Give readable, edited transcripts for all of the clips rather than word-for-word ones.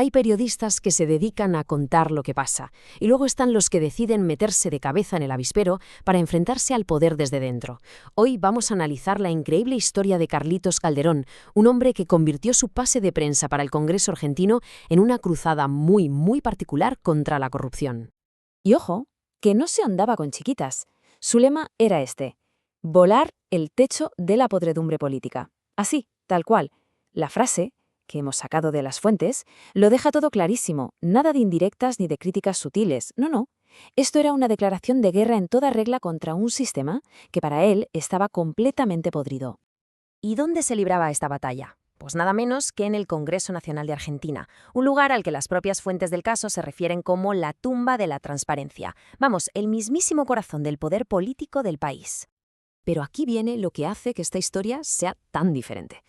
Hay periodistas que se dedican a contar lo que pasa, y luego están los que deciden meterse de cabeza en el avispero para enfrentarse al poder desde dentro. Hoy vamos a analizar la increíble historia de Carlitos Calderón, un hombre que convirtió su pase de prensa para el Congreso argentino en una cruzada muy particular contra la corrupción. Y ojo, que no se andaba con chiquitas. Su lema era este: volar el techo de la podredumbre política. Así, tal cual. La frase, que hemos sacado de las fuentes, lo deja todo clarísimo, nada de indirectas ni de críticas sutiles, no. Esto era una declaración de guerra en toda regla contra un sistema que para él estaba completamente podrido. ¿Y dónde se libraba esta batalla? Pues nada menos que en el Congreso Nacional de Argentina, un lugar al que las propias fuentes del caso se refieren como la tumba de la transparencia. Vamos, el mismísimo corazón del poder político del país. Pero aquí viene lo que hace que esta historia sea tan diferente.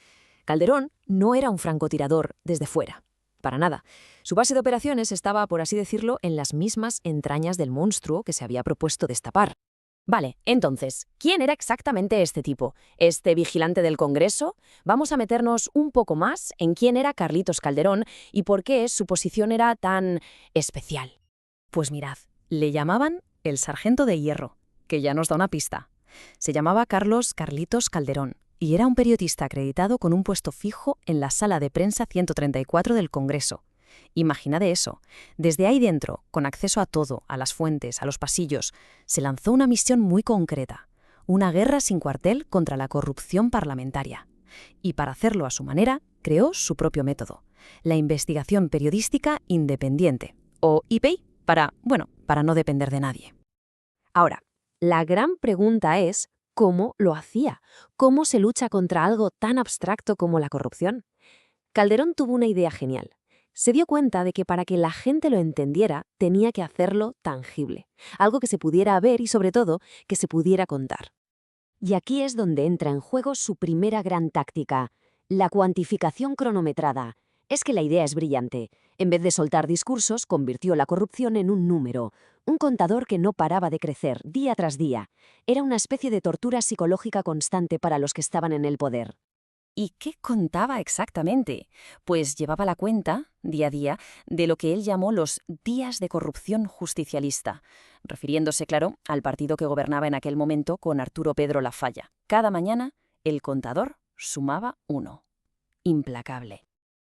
Calderón no era un francotirador desde fuera, para nada. Su base de operaciones estaba, por así decirlo, en las mismas entrañas del monstruo que se había propuesto destapar. Vale, entonces, ¿quién era exactamente este tipo? ¿Este vigilante del Congreso? Vamos a meternos un poco más en quién era Carlitos Calderón y por qué su posición era tan especial. Pues mirad, le llamaban el Sargento de Hierro, que ya nos da una pista. Se llamaba Carlitos Calderón y era un periodista acreditado con un puesto fijo en la sala de prensa 134 del Congreso. Imaginad eso. Desde ahí dentro, con acceso a todo, a las fuentes, a los pasillos, se lanzó una misión muy concreta, una guerra sin cuartel contra la corrupción parlamentaria. Y para hacerlo a su manera, creó su propio método, la investigación periodística independiente, o IPI, para no depender de nadie. Ahora, la gran pregunta es, ¿cómo lo hacía? ¿Cómo se lucha contra algo tan abstracto como la corrupción? Calderón tuvo una idea genial. Se dio cuenta de que para que la gente lo entendiera, tenía que hacerlo tangible, algo que se pudiera ver y, sobre todo, que se pudiera contar. Y aquí es donde entra en juego su primera gran táctica, la cuantificación cronometrada. Es que la idea es brillante. En vez de soltar discursos, convirtió la corrupción en un número, un contador que no paraba de crecer día tras día. Era una especie de tortura psicológica constante para los que estaban en el poder. ¿Y qué contaba exactamente? Pues llevaba la cuenta, día a día, de lo que él llamó los días de corrupción justicialista, refiriéndose, claro, al partido que gobernaba en aquel momento con Arturo Pedro Lafalla. Cada mañana, el contador sumaba 1. Implacable.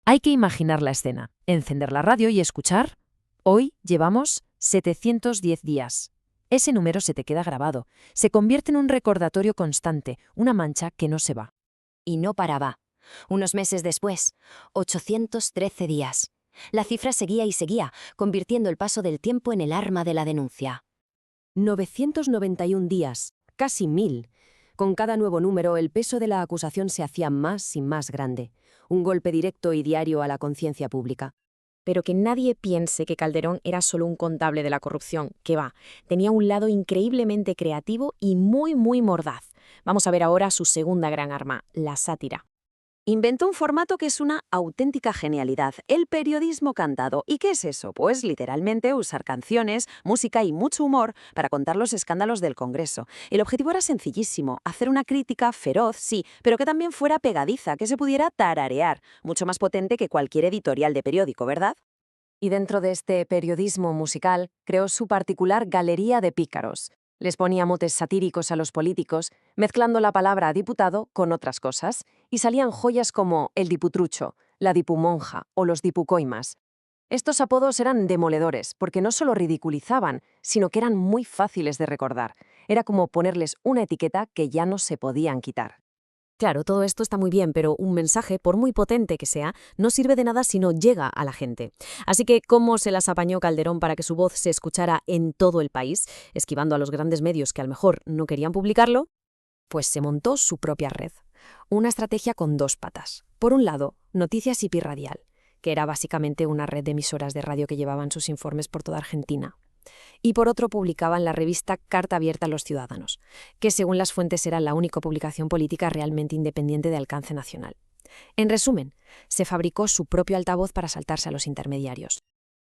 Hay que imaginar la escena, encender la radio y escuchar. Hoy llevamos 710 días. Ese número se te queda grabado, se convierte en un recordatorio constante, una mancha que no se va. Y no paraba. Unos meses después, 813 días. La cifra seguía y seguía, convirtiendo el paso del tiempo en el arma de la denuncia. 991 días, casi 1000. Con cada nuevo número, el peso de la acusación se hacía más y más grande. Un golpe directo y diario a la conciencia pública. Pero que nadie piense que Calderón era solo un contable de la corrupción, que va, tenía un lado increíblemente creativo y muy mordaz. Vamos a ver ahora su segunda gran arma, la sátira. Inventó un formato que es una auténtica genialidad, el periodismo cantado. ¿Y qué es eso? Pues literalmente usar canciones, música y mucho humor para contar los escándalos del Congreso. El objetivo era sencillísimo, hacer una crítica feroz, sí, pero que también fuera pegadiza, que se pudiera tararear, mucho más potente que cualquier editorial de periódico, ¿verdad? Y dentro de este periodismo musical, creó su particular galería de pícaros. Les ponía motes satíricos a los políticos, mezclando la palabra diputado con otras cosas, y salían joyas como el diputrucho, la dipumonja o los dipucoimas. Estos apodos eran demoledores, porque no solo ridiculizaban, sino que eran muy fáciles de recordar. Era como ponerles una etiqueta que ya no se podían quitar. Claro, todo esto está muy bien, pero un mensaje, por muy potente que sea, no sirve de nada si no llega a la gente. Así que, ¿cómo se las apañó Calderón para que su voz se escuchara en todo el país, esquivando a los grandes medios que a lo mejor no querían publicarlo? Pues se montó su propia red. Una estrategia con dos patas. Por un lado, Noticias IP Radial, que era básicamente una red de emisoras de radio que llevaban sus informes por toda Argentina. Y por otro publicaban la revista Carta Abierta a los Ciudadanos, que según las fuentes era la única publicación política realmente independiente de alcance nacional. En resumen, se fabricó su propio altavoz para saltarse a los intermediarios.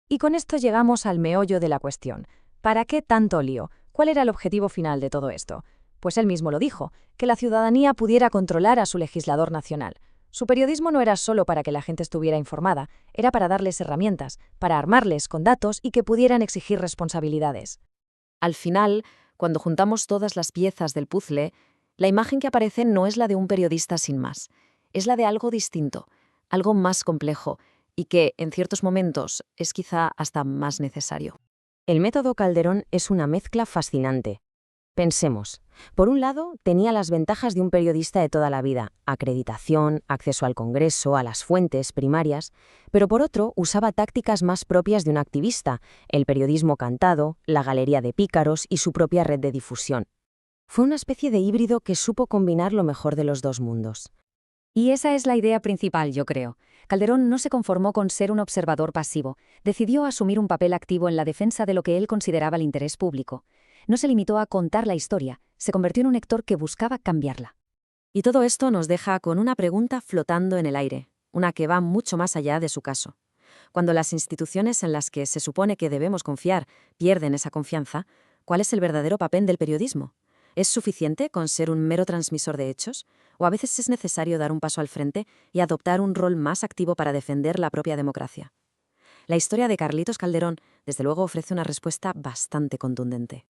Y con esto llegamos al meollo de la cuestión. ¿Para qué tanto lío? ¿Cuál era el objetivo final de todo esto? Pues él mismo lo dijo, que la ciudadanía pudiera controlar a su legislador nacional. Su periodismo no era solo para que la gente estuviera informada, era para darles herramientas, para armarles con datos y que pudieran exigir responsabilidades. Al final, cuando juntamos todas las piezas del puzzle, la imagen que aparece no es la de un periodista sin más, es la de algo distinto, algo más complejo y que, en ciertos momentos, es quizá hasta más necesario. El método Calderón es una mezcla fascinante. Pensemos, por un lado, tenía las ventajas de un periodista de toda la vida, acreditación, acceso al Congreso, a las fuentes primarias, pero por otro, usaba tácticas más propias de un activista, el periodismo cantado, la galería de pícaros y su propia red de difusión. Fue una especie de híbrido que supo combinar lo mejor de los dos mundos. Y esa es la idea principal, yo creo. Calderón no se conformó con ser un observador pasivo, decidió asumir un papel activo en la defensa de lo que él consideraba el interés público. No se limitó a contar la historia, se convirtió en un lector que buscaba cambiarla. Y todo esto nos deja con una pregunta flotando en el aire, una que va mucho más allá de su caso. Cuando las instituciones en las que se supone que debemos confiar pierden esa confianza, ¿cuál es el verdadero papel del periodismo? ¿Es suficiente con ser un mero transmisor de hechos? ¿O a veces es necesario dar un paso al frente y adoptar un rol más activo para defender la propia democracia? La historia de Carlitos Calderón, desde luego, ofrece una respuesta bastante contundente.